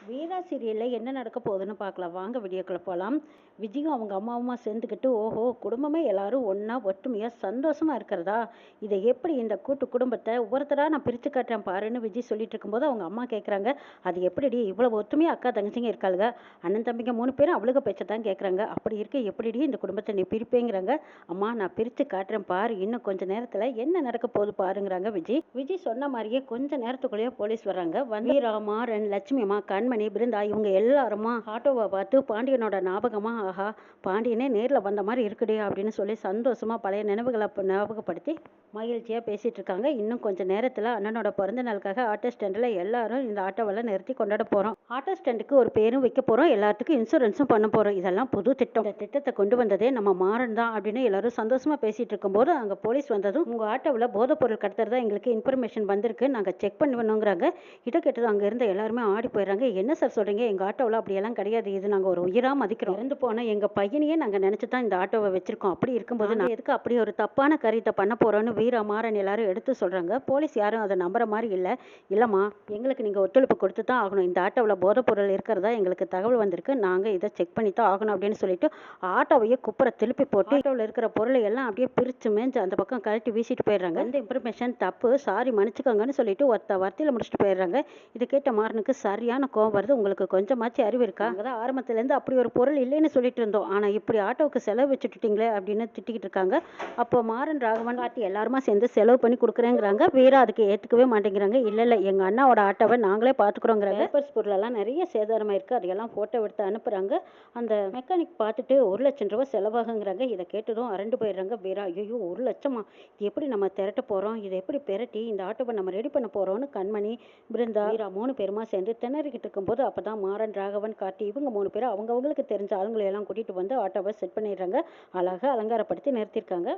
வீரா சீரியல்ல என்ன நடக்க போகுதுன்னு பார்க்கலாம். வாங்க வீடியோக்குள்ள போலாம். விஜயும் அவங்க அம்மாவுமா சேர்ந்துக்கிட்டு, ஓஹோ! குடும்பமே எல்லாரும் ஒண்ணா ஒற்றுமையா சந்தோஷமா இருக்கிறதா? இதை எப்படி இந்த கூட்டு குடும்பத்தை ஒவ்வொருத்தரா நான் பிரிச்சு காட்டுறேன் பாருன்னு விஜய் சொல்லிட்டு இருக்கும்போது அவங்க அம்மா கேட்குறாங்க. அது எப்படிடி இவ்வளவு ஒற்றுமையா அக்கா தங்கச்சிங்க இருக்காளுங்க? அண்ணன் தம்பிங்க 3 பேரும் அவளுக பேச்சை தான் கேட்குறாங்க. அப்படி இருக்க எப்படிடி இந்த குடும்பத்தை நீ பிரிப்பேங்கிறாங்க. அம்மா நான் பிரிச்சு காட்டுறேன் பாரு, இன்னும் கொஞ்ச நேரத்துல என்ன நடக்க போகுது பாருங்கிறாங்க விஜய். விஜய் சொன்ன மாதிரியே கொஞ்ச நேரத்துக்குள்ளேயே போலீஸ் வர்றாங்க. வீரா, மாறன், லட்சுமி அம்மா, கண்மணி, பிருந்தா இவங்க எல்லாருமா ஆட்டோவை பார்த்து பாண்டியனோட ஞாபகமா, ஆஹா பாண்டியனே நேர்ல வந்த மாதிரி இருக்குடே அப்படின்னு சொல்லி சந்தோஷமா பழைய நினைவுகளை ஞாபகப்படுத்தி மகிழ்ச்சியா பேசிட்டு இருக்காங்க. இன்னும் கொஞ்ச நேரத்துல அண்ணனோட பிறந்த நாளுக்காக ஆட்டோ ஸ்டாண்ட்ல எல்லாரும் இந்த ஆட்டோவெல்லாம் நிறுத்தி கொண்டாட போறோம். ஆட்டோ ஸ்டாண்டுக்கு ஒரு பேரும் வைக்க போறோம், எல்லாத்துக்கும் இன்சூரன்ஸும் பண்ண போறோம். இதெல்லாம் புது திட்டம். இந்த திட்டத்தை கொண்டு வந்ததே நம்ம மாறன் தான் அப்படின்னு எல்லாரும் சந்தோஷமா பேசிட்டு இருக்கும்போது அங்க போலீஸ் வந்ததும், உங்க ஆட்டோவில் போதைப் பொருள் கடத்துறதா எங்களுக்கு இன்ஃபர்மேஷன் வந்திருக்கு, நாங்க செக் பண்ணுவோங்கிறாங்க. இதை கேட்டது அங்க இருந்த எல்லாருமே ஆடி போயிடுறாங்க. என்ன சார் சொல்றீங்க? எங்க ஆட்டோவில் அப்படியெல்லாம் கிடையாது, இது நாங்க ஒரு உயிரா மதிக்கிறோம். இறந்து போன எங்க பையனையே நாங்க நினைச்சு தான் இந்த ஆட்டோவை வச்சிருக்கோம். அப்படி இருக்கும்போது நான் எதுக்கு அப்படி ஒரு தப்பான காரியத்தை பண்ண போறோம்னு வீரா, மாறன் எல்லாரும் எடுத்து சொல்றாங்க. போலீஸ் யாரும் அதை நம்புற மாதிரி இல்லை. இல்லம்மா, எங்களுக்கு நீங்க ஒத்துழைப்பு கொடுத்து தான் ஆகணும். இந்த ஆட்டோவில் போதைப் பொருள் இருக்கிறதா எங்களுக்கு தகவல் வந்திருக்கு, நாங்க இதை செக் பண்ணி தான் ஆகணும் அப்படின்னு சொல்லிட்டு ஆட்டோவையே குப்புற திருப்பி போட்டு ஆட்டோவில் இருக்கிற பொருளை எல்லாம் அப்படியே பிரிச்சு மேஞ்சு அந்த பக்கம் கழட்டி வீசிட்டு போயிடுறாங்க. இந்த இன்ஃபர்மேஷன் தப்பு, சாரி மன்னிச்சுக்கோங்கன்னு சொல்லிட்டு ஒத்த வார்த்தையில முடிச்சுட்டு போயிடுறாங்க. இதை கேட்ட மாறனுக்கு சரியான கோவம் வருது. உங்களுக்கு கொஞ்சமாச்சு அறிவு இருக்கா? அங்கதான் ஆரம்பத்துல இருந்து அப்படி ஒரு பொருள் இல்லைன்னு சொல்லிட்டு இருந்தோம், ஆனா இப்படி ஆட்டோவுக்கு செலவு வச்சுட்டீங்களே அப்படின்னு திட்டிக்கிட்டு இருக்காங்க. அப்போ மாறன், ராகவன், கார்த்தி எல்லாருமா சேர்ந்து செலவு பண்ணி கொடுக்குறேங்கிறாங்க. வீரா அதுக்கு ஏத்துக்கவே மாட்டேங்கிறாங்க. இல்ல இல்ல, எங்க அண்ணாவோட ஆட்டோவை நாங்களே பாத்துக்கிறோங்கிறாங்க. பேப்பர்ஸ் பொருளெல்லாம் நிறைய சேதாரமா இருக்கு, அதையெல்லாம் போட்டோ எடுத்து அனுப்புறாங்க. அந்த மெக்கானிக் பார்த்துட்டு 1,00,000 ரூபாய் செலவாகுங்கிறாங்க. இதை கேட்டதும் அரண்டு போயிடுறாங்க வீரா. ஐயோ 1,00,000மா? இது எப்படி நம்ம திரட்ட போறோம்? இதை எப்படி பெரட்டி இந்த ஆட்டோவை நம்ம ரெடி பண்ண போறோம்னு கண்மணி, பிருந்தா, வீரா 3 பேருமா சேர்ந்து திணறிக்கிட்டு இருக்கும்போது அப்பதான் மாறன், ராகவன், கார்த்தி இவங்க 3 பேரும் அவங்களுக்கு தெரிஞ்ச ஆளுங்களை எல்லாம் கூட்டிட்டு வந்து ஆட்டோவை செட் பண்ணிடுறாங்க. அழகா அலங்காரப்படுத்தி நிறுத்திருக்காங்க.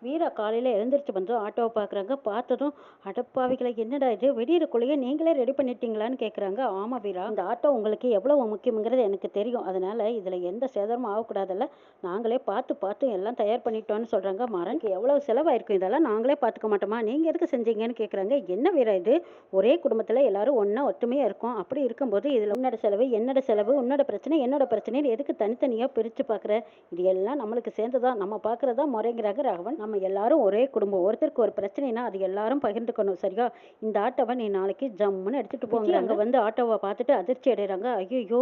வீரா காலையில் எழுந்திரிச்சு வந்து ஆட்டோவை பார்க்குறாங்க. பார்த்ததும், அடப்பாவிகளை என்னடா இது, வெடியிறக்குள்ளேயே நீங்களே ரெடி பண்ணிட்டீங்களான்னு கேட்குறாங்க. ஆமாம் வீரா, இந்த ஆட்டோ உங்களுக்கு எவ்வளோ முக்கியங்கிறது எனக்கு தெரியும், அதனால இதில் எந்த சேதாரமும் ஆகக்கூடாதுல்ல, நாங்களே பார்த்து பார்த்து எல்லாம் தயார் பண்ணிட்டோன்னு சொல்கிறாங்க. மரனுக்கு எவ்வளோ செலவாயிருக்கும், இதெல்லாம் நாங்களே பார்த்துக்க மாட்டோமா, நீங்கள் எதுக்கு செஞ்சீங்கன்னு கேட்குறாங்க. என்ன வீரா இது, ஒரே குடும்பத்தில் எல்லாரும் ஒன்றா ஒற்றுமையாக இருக்கும், அப்படி இருக்கும்போது இதில் உன்னோட செலவு என்னோட செலவு, உன்னோட பிரச்சனை என்னோட பிரச்சனைன்னு எதுக்கு தனித்தனியாக பிரித்து பார்க்குற? இது எல்லாம் நம்மளுக்கு சேர்ந்ததா, நம்ம பார்க்குறதா முறைங்கிறாங்க ராகவன். நம்ம எல்லாரும் ஒரே குடும்பம், ஒருத்தருக்கு ஒரு பிரச்சனைனா அது எல்லாரும் பகிர்ந்துக்கணும், சரியா? இந்த ஆட்டோவை நீ நாளைக்கு ஜம்முன்னு எடுத்துட்டு போங்க. அங்க வந்து ஆட்டோவை பார்த்துட்டு அதிர்ச்சி அடைகிறாங்க. ஐயோ,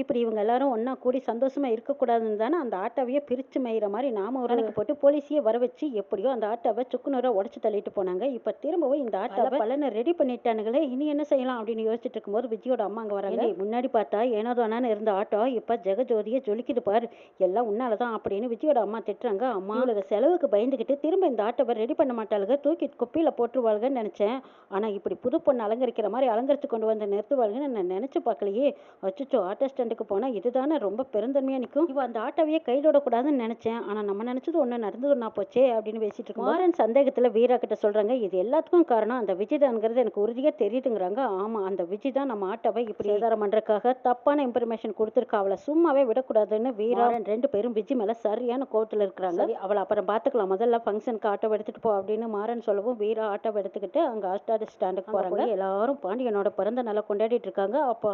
இப்படி இவங்க எல்லாரும் ஒன்னா கூடி சந்தோஷமா இருக்கக்கூடாதுன்னு தானே அந்த ஆட்டோவையே பிரிச்சு மேயிற மாதிரி நாம ஒரு கணக்கு போட்டு போலீஸையே வர வச்சு எப்படியோ அந்த ஆட்டோவை சுக்குநூறா உடச்சு தள்ளிட்டு போனாங்க. இப்ப திரும்பவும் இந்த ஆட்டோவை பலனை ரெடி பண்ணிட்டானுங்களே, இனி என்ன செய்யலாம் அப்படின்னு யோசிச்சுட்டு இருக்கும்போது விஜயோட அம்மா அங்க வராங்க. முன்னாடி பார்த்தா ஏனோதானான்னு இருந்த ஆட்டோ இப்ப ஜெகஜோதியை ஜொலிக்குது பாரு, எல்லாம் உன்னாலதான் அப்படின்னு விஜயோட அம்மா திட்டுறாங்க. அம்மா, இவளுக்கு செலவுக்கு பயந்துகிட்டு திரும்ப இந்த ஆட்டோவை ரெடி பண்ண மாட்டாளுங்க, தூக்கி குப்பையில போட்டுருவாளுங்கன்னு நினைச்சேன். ஆனா இப்படி புது பொண்ணு அலங்கரிக்கிற மாதிரி அலங்கரிச்சு கொண்டு வந்து நிறுத்துவாளுங்கன்னு நான் நினைச்சு பார்க்கலையே. அச்சோ, ஆட்டோ ஸ்டாண்டுக்கு போனா இதுதானே ரொம்ப பெருந்தன்மையா நிற்கும். இவ அந்த ஆட்டோவையே கையிலோட கூடாதுன்னு நினைச்சேன், ஆனா நம்ம நினைச்சது ஒண்ணு நடந்தது ஒண்ணா போச்சே அப்படின்னு பேசிட்டு இருக்கோம். மாறன் சந்தேகத்துல வீரா கிட்ட சொல்றாங்க, இது எல்லாத்துக்கும் காரணம் அந்த விஜய் தான்ங்கிறது எனக்கு உறுதியா தெரியுதுங்கிறாங்க. ஆமா, அந்த விஜய் தான் நம்ம ஆட்டோவை இப்படி சேதாரம் பண்றதுக்காக தப்பான இன்ஃபர்மேஷன் கொடுத்துருக்கா, அவளை சும்மாவே விடக்கூடாதுன்னு வீரா 2 பேரும் விஜய் மேல சரியான கோவத்துல இருக்கிறாங்க. அவளை அப்புறம் பாத்துக்கலாம், முதல்ல ஃபங்க்ஷனுக்கு ஆட்டோவை எடுத்துட்டு போ அப்படின்னு மாறன் சொல்லவும் வீரா ஆட்டோவை எடுத்துக்கிட்டு அங்க ஆட்டோ ஸ்டாண்டுக்கு போறாங்க. எல்லாரும் பாண்டியனோட பிறந்த நாளை கொண்டாடிட்டு இருக்காங்க. அப்போ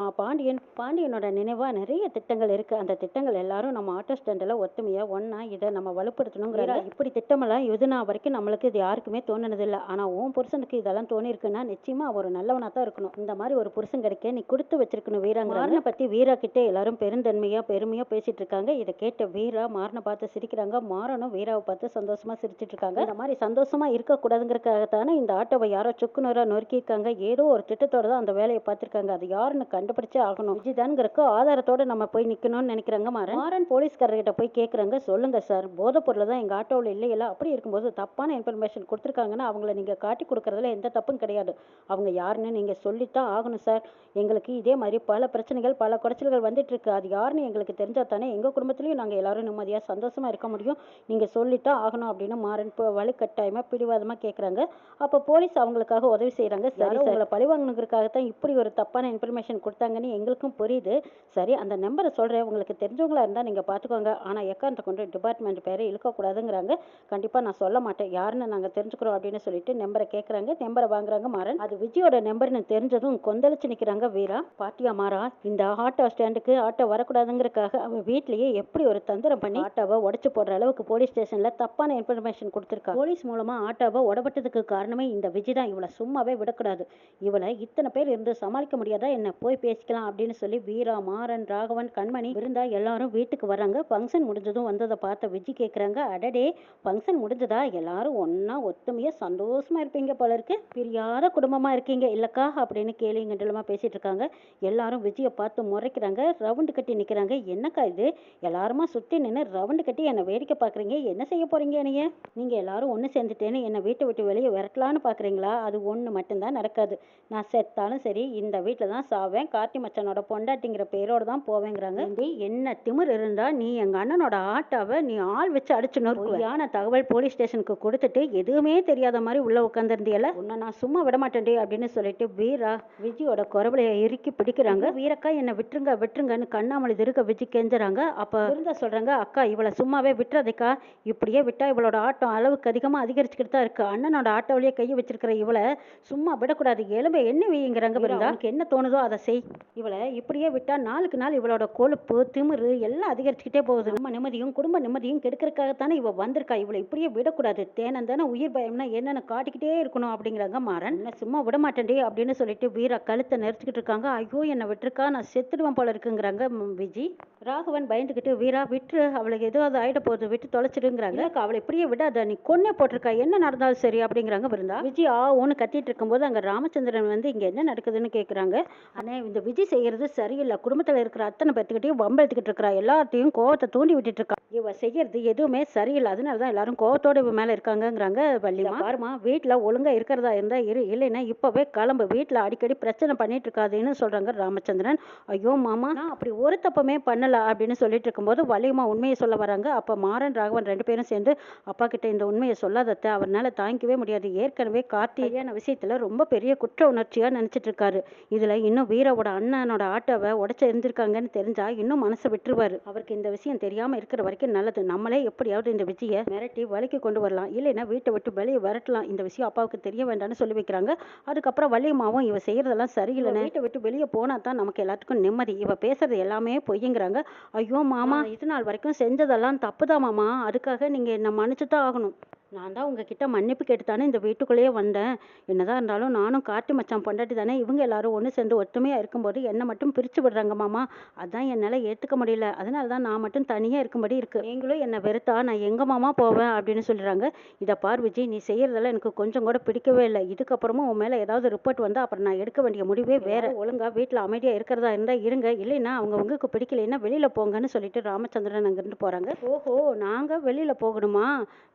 பாண்டியனோட நினைவா நிறைய திட்டங்கள் இருக்கு, அந்த திட்டங்கள் எல்லாரும் நம்ம ஆட்டோ ஸ்டாண்டில் ஒத்துமையா ஒன்னா இதை நம்ம வலுப்படுத்தணுங்கிற இப்படி திட்டமெல்லாம் இதுனா வரைக்கும் நம்மளுக்கு இது யாருக்குமே தோணுனது இல்லை. ஆனா உன் புருஷனுக்கு இதெல்லாம் தோணி இருக்குன்னா நிச்சயமா அவர் நல்லவனா தான் இருக்கணும், இந்த மாதிரி ஒரு புருஷன் கிடைக்க நீ கொடுத்து வச்சிருக்கணும் வீராங்க. மாறனை பத்தி வீரா கிட்ட எல்லாரும் பெருமையா பேசிட்டு இருக்காங்க. இதை கேட்ட வீரா மாறனை பார்த்து சிரிக்கிறாங்க. மாறனும் வீராவை பார்த்து சந்தோஷமா சிரிச்சிட்டு இருக்காங்க. இந்த மாதிரி சந்தோஷமா இருக்கக்கூடாதுங்கிறதுக்காகத்தானே இந்த ஆட்டோவை யாரோ சுக்குநூறா நொறுக்கியிருக்காங்க. ஏதோ ஒரு திட்டத்தோட தான் அந்த வேலையை பார்த்துருக்காங்க, அது யாருன்னு கண்டுபிடிச்சே ஆகணும். விஜய்தான்ங்கிறக்கு ஆதாரத்தோட நம்ம போய் நிக்கணும்னு நினைக்கிறாங்க. மாறன் போலீஸ்காரர்கிட்ட போய் கேட்குறாங்க, சொல்லுங்க சார், போதைப் பொருள் தான் எங்க ஆட்டோவில் இல்லையில, அப்படி இருக்கும்போது தப்பான இன்ஃபர்மேஷன் கொடுத்துருக்காங்கன்னா அவங்கள நீங்க காட்டி கொடுக்கறதுல எந்த தப்பும் கிடையாது, அவங்க யாருன்னு நீங்க சொல்லித்தான் ஆகணும் சார். எங்களுக்கு இதே மாதிரி பல பிரச்சனைகள் பல குறைச்சல்கள் வந்துட்டு இருக்கு, அது யாருன்னு எங்களுக்கு தெரிஞ்சா தானே எங்க குடும்பத்திலையும் நாங்க எல்லாரும் நிம்மதியா சந்தோஷமா இருக்க முடியும், நீங்க சொல்லித்தான் ஆகணும் அப்படின்னு அப்படின்னு மாறன் இப்போ வலுக்கட்டாயமாக பிடிவாதமாக கேட்குறாங்க. அப்போ போலீஸ் அவங்களுக்காக உதவி செய்கிறாங்க. சரி உங்களை பழி வாங்கினதுக்காகத்தான் இப்படி ஒரு தப்பான இன்ஃபர்மேஷன் கொடுத்தாங்கன்னு எங்களுக்கும் புரியுது. சரி அந்த நம்பரை சொல்கிறேன், உங்களுக்கு தெரிஞ்சவங்களா இருந்தால் நீங்கள் பார்த்துக்கோங்க. ஆனால் எக்காரணத்தை கொண்டு டிபார்ட்மெண்ட் பேரை இழுக்கக்கூடாதுங்கிறாங்க. கண்டிப்பாக நான் சொல்ல மாட்டேன், யாருன்னு நாங்கள் தெரிஞ்சுக்கிறோம் அப்படின்னு சொல்லிட்டு நம்பரை கேட்குறாங்க. நம்பரை வாங்குறாங்க மாறன். அது விஜயோட நம்பர்னு தெரிஞ்சதும் கொந்தளிச்சு நிற்கிறாங்க வீரா. பாட்டியா மாறா, இந்த ஆட்டோ ஸ்டாண்டுக்கு ஆட்டோ வரக்கூடாதுங்கிறக்காக அவன் வீட்லேயே எப்படி ஒரு தந்திரம் பண்ணி ஆட்டோவை உடச்சு போடுற அளவுக்கு போலீஸ் ஸ்டேஷனில் தப்பான இன்ஃபர்மேஷன் கொடுத்துருக்கா. போலீஸ் மூலமாக ஆட்டோவை உடப்பட்டதுக்கு காரணமே இந்த விஜய் தான். இவளை சும்மாவே விடக்கூடாது. இவளை இத்தனை பேர் இருந்து சமாளிக்க முடியாதா என்ன, போய் பேசிக்கலாம் அப்படின்னு சொல்லி வீரா, மாறன், ராகவன், கண்மணி இருந்தா எல்லாரும் வீட்டுக்கு வராங்க. ஃபங்க்ஷன் முடிஞ்சதும் வந்ததை பார்த்த விஜய் கேட்குறாங்க, அடடே ஃபங்க்ஷன் முடிஞ்சதா, எல்லாரும் ஒன்னா ஒத்துமையா சந்தோஷமா இருப்பீங்க போல இருக்கு, பிரியாத குடும்பமா இருக்கீங்க இல்லக்கா அப்படின்னு கேலி கிண்டலமா பேசிட்டு இருக்காங்க. எல்லாரும் விஜயை பார்த்து முறைக்கிறாங்க. ரவுண்டு கட்டி நிற்கிறாங்க. என்னக்கா இது, எல்லாருமா சுற்றி நின்று ரவுண்டு கட்டி என்னை வேடிக்கை பார்க்குறீங்க, என்ன செய்ய போறீங்க என்னைய, நீங்கள் எல்லாரும் ஒன்று சேர்ந்துட்டேன்னு என்னை வீட்டை விட்டு வெளியே விரட்டலான்னு பார்க்குறீங்களா? அது ஒன்று மட்டும்தான் நடக்காது. நான் செத்தாலும் சரி இந்த வீட்டில் தான் சாவேன், கார்த்தி மச்சானோட பொண்டாட்டிங்கிற பேரோடு தான் போவேங்கிறாங்க. என்ன திமிர் இருந்தா நீ எங்கள் அண்ணனோட ஆட்டாவை நீ ஆள் வச்சு அடிச்சு நொறுக்குவையான தகவல் போலீஸ் ஸ்டேஷனுக்கு கொடுத்துட்டு எதுவுமே தெரியாத மாதிரி உள்ள உட்காந்துருந்தியல, உன்னை நான் சும்மா விட மாட்டேன்டி அப்படின்னு சொல்லிட்டு வீரா விஜயோட குரவலையை இறுக்கி பிடிக்கிறாங்க. வீரக்கா என்னை விட்டுருங்க விட்டுருங்கன்னு கண்ணாமலை திருக்க விஜய் கெஞ்சுறாங்க. அப்போ இருந்தா சொல்றாங்க, அக்கா இவளை சும்மாவே விட்டுறதைக்கா, இப்படியே விட்டா இவளோட ஆட்டம் அளவுக்கு அதிகமாக அதிகரிச்சுக்கிட்டு தான் இருக்கு. அண்ணனோட ஆட்டோவிலேயே கையை வச்சிருக்கிற இவளை சும்மா விடக்கூடாது, எலும்பை என்ன வைங்கிறாங்க. இருந்தா என்ன தோணுதோ அதை செய். இவளை இப்படியே விட்டா நாளுக்கு நாள் இவளோட கொழுப்பு திமிரு எல்லாம் அதிகரிச்சுக்கிட்டே போகுது. நம்ம நிம்மதியும் குடும்ப நிம்மதியும் கெடுக்கிறதுக்காகத்தானே இவ வந்திருக்கா. இவளை இப்படியே விடக்கூடாது, தேனந்தானே உயிர் பயம்னா என்னன்னு காட்டிக்கிட்டே இருக்கணும் அப்படிங்கிறாங்க மாறன். சும்மா விட மாட்டேன்டி அப்படின்னு சொல்லிட்டு வீரா கழுத்தை நெரிச்சுக்கிட்டு இருக்காங்க. ஐயோ என்னை விட்டுருக்கா, நான் செத்துடுவேன் போல இருக்குங்கிறாங்க விஜய். ராகவன் பயந்துக்கிட்டு, வீரா விட்டுரு, அவளுக்கு ஏதாவது ஆயிட போகுது, விட்டு தொலைச்சிடுங்கிறாங்க. அவளை இப்படியே விடாத, நீ கொன்னே போட்டிருக்கா, என்ன நடந்தாலும் சரி அப்படிங்கிறாங்க விருந்தா. விஜய் ஒன்று கத்திட்டு இருக்கும்போது அங்கே ராமச்சந்திரன் வந்து இங்கே என்ன நடக்குதுன்னு கேட்குறாங்க. ஆனால் இந்த விஜய் செய்யறது சரியில்லை, குடும்பத்தில் இருக்கிற அத்தனை பேர்த்துக்கிட்டையும் வம்பெடுத்துக்கிட்டு இருக்கா, எல்லாத்தையும் கோவத்தை தூண்டி விட்டுட்டு இருக்கா, இவ செய்யறது எதுவுமே சரியில்லை, அதனால தான் எல்லாரும் கோவத்தோட இவ மேலே இருக்காங்கங்கிறாங்க வள்ளிமா. பாருமா, வீட்டில் ஒழுங்கா இருக்கிறதா இருந்தா இரு, இல்லைன்னா இப்போவே கிளம்பு, வீட்டில் அடிக்கடி பிரச்சனை பண்ணிட்டு இருக்காதுன்னு சொல்றாங்க ராமச்சந்திரன். ஐயோ மாமா, நான் அப்படி ஒரு தப்பமே பண்ணல அப்படின்னு சொல்லிட்டு இருக்கும்போது வள்ளியம்மா உண்மையை சொல்ல வராங்க. அப்போ மாறன் ராகவன் ரெண்டு பேரும் சேர்ந்து, அப்பா கிட்ட இந்த உண்மையை சொல்லாதத்த, அவர்னால தாங்கிக்கவே முடியாது, ஏற்கனவே கார்த்தியான விஷயத்துல ரொம்ப பெரிய குற்ற உணர்ச்சியா நினைச்சிட்டு இருக்காரு, இதுல இன்னும் வீராவோட அண்ணனோட ஆட்டோவை உடச்சு இருந்திருக்காங்கன்னு தெரிஞ்சா இன்னும் மனசை விட்டுருவாரு. அவருக்கு இந்த விஷயம் தெரியாம இருக்கிற வரைக்கும் நல்லது. நம்மளே எப்படியாவது இந்த விஜயை மிரட்டி வலிக்கு கொண்டு வரலாம், இல்லைன்னா வீட்டை விட்டு வெளியே விரட்டலாம். இந்த விஷயம் அப்பாவுக்கு தெரிய வேண்டாம்னு சொல்லி வைக்கிறாங்க. அதுக்கப்புறம் வள்ளியம்மாவும் இவ செய்யறதெல்லாம் சரியில்லைன்னு, வீட்டை விட்டு வெளியே போனா தான் நமக்கு எல்லாத்துக்கும் நிம்மதி, இவ பேசுறது எல்லாமே பொய்யுங்கிறாங்க. ஐயோ மாமா, இது நாள் வரைக்கும் செஞ்சதெல்லாம் தப்புதான் மாமா, அதுக்காக நீங்க என்ன மன்னிச்சு தான் ஆகணும். நான் தான் உங்ககிட்ட மன்னிப்பு கேட்டு தானே இந்த வீட்டுக்குள்ளேயே வந்தேன். என்னதான் இருந்தாலும் நானும் கார்த்தி மச்சான் பொண்டாட்டி தானே, இவங்க எல்லாரும் ஒன்று சேர்ந்து ஒற்றுமையாக இருக்கும்போது என்னை மட்டும் பிரித்து விடுறாங்க மாமா, அதான் என்னால் ஏற்றுக்க முடியல, அதனால தான் நான் மட்டும் தனியாக இருக்கும்படி இருக்கு, நீங்களும் என்னை வெறுத்தா நான் எங்க மாமா போவேன் அப்படின்னு சொல்லிடுறாங்க. இதை பார் விஜய், நீ செய்யறதெல்லாம் எனக்கு கொஞ்சம் கூட பிடிக்கவே இல்லை, இதுக்கப்புறமும் உன் மேலே ஏதாவது ரிப்போர்ட் வந்தால் அப்புறம் நான் எடுக்க வேண்டிய முடிவே வேற, ஒழுங்கா வீட்டில் அமைதியாக இருக்கிறதா இருந்தால் இருங்க, இல்லைன்னா அவங்களுக்கு பிடிக்கலைன்னா வெளியில் போங்கன்னு சொல்லிட்டு ராமச்சந்திரன் அங்கேருந்து போகிறாங்க. ஓஹோ, நாங்கள் வெளியில் போகணுமா,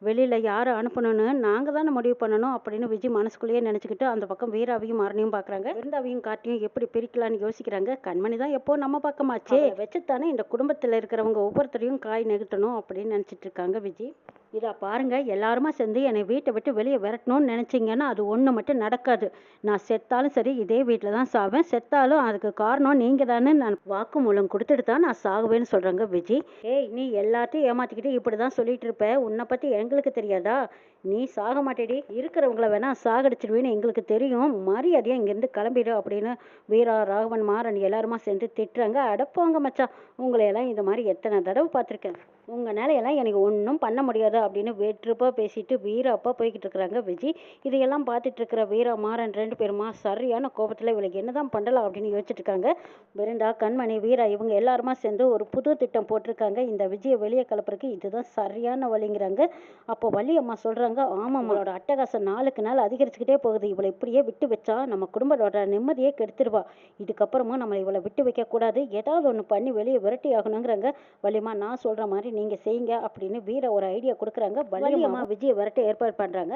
வெளியில் யார் அனுப்பணும்னு நாங்க தானே முடிவு பண்ணணும் அப்படின்னு விஜய் மனசுக்குள்ளேயே நினைச்சுக்கிட்டு அந்த பக்கம் வீராவையும் மாறனையும் பாக்குறாங்க. விருந்தாவையும் கார்த்தியும் எப்படி பிரிக்கலான்னு யோசிக்கிறாங்க. கண்மணி தான் எப்போ நம்ம பக்கமாச்சே, வச்சுத்தானே இந்த குடும்பத்துல இருக்கிறவங்க ஒவ்வொருத்தரையும் காய் நெகுத்தணும் அப்படின்னு நினைச்சிட்டு இருக்காங்க விஜய். இதா பாருங்க, எல்லாருமா சேர்ந்து என்னை வீட்டை விட்டு வெளியே விரட்டணும்னு நினைச்சிங்கன்னா அது ஒன்று மட்டும் நடக்காது. நான் செத்தாலும் சரி இதே வீட்டில் தான் சாவேன், செத்தாலும் அதுக்கு காரணம் நீங்கள் தானே நான் வாக்குமூலம் கொடுத்துட்டு தான் நான் சாகுவேன்னு சொல்கிறாங்க விஜய். ஏய், நீ எல்லாத்தையும் ஏமாற்றிக்கிட்டு இப்படி தான் சொல்லிட்டு இருப்ப, உன்னை பற்றி எங்களுக்கு தெரியாதா, நீ சாக மாட்டேடி, இருக்கிறவங்கள வேணா சாகடிச்சிடுவேன்னு எங்களுக்கு தெரியும், மரியாதையாக இங்கேருந்து கிளம்பிடு அப்படின்னு வீரா, ராகவன், மாறன் எல்லாருமா சேர்ந்து திட்டுறாங்க. அடப்போங்க மச்சான், உங்களையெல்லாம் இந்த மாதிரி எத்தனை தடவை பார்த்துருக்கேன், உங்கள் நிலையெல்லாம் எனக்கு ஒன்றும் பண்ண முடியாது அப்படின்னு வெற்றுப்பா பேசிட்டு வீராப்பா போய்கிட்டு இருக்கிறாங்க விஜய். இதையெல்லாம் பார்த்துட்டு இருக்கிற வீரா, மாறன் ரெண்டு பேருமா சரியான கோபத்தில் இவளுக்கு என்னதான் பண்ணலாம் அப்படின்னு யோசிச்சுட்டு இருக்காங்க. பிருந்தா, கண்மணி, வீரா இவங்க எல்லாருமா சேர்ந்து ஒரு புது திட்டம் போட்டிருக்காங்க. இந்த விஜயை வெளியே கிளப்புறதுக்கு இதுதான் சரியான வழிங்கிறாங்க. அப்போ வள்ளியம்மா சொல்கிறாங்க, ஆமாம், நம்மளோட அட்டகாசம் நாளுக்கு நாள் அதிகரிச்சுக்கிட்டே போகுது, இவளை இப்படியே விட்டு வச்சா நம்ம குடும்பத்தோட நிம்மதியே கெடுத்துருவா, இதுக்கப்புறமா நம்மளை இவளை விட்டு வைக்கக்கூடாது, ஏதாவது ஒன்று பண்ணி வெளியே விரட்டி ஆகணுங்கிறாங்க. வள்ளியம்மா, நான் சொல்கிற மாதிரி நீங்க செய்யுங்க அப்படின்னு வீர ஒரு ஐடியா கொடுக்குறாங்க. வள்ளியம்மா விஜயை விரட்ட ஏற்பாடு பண்றாங்க.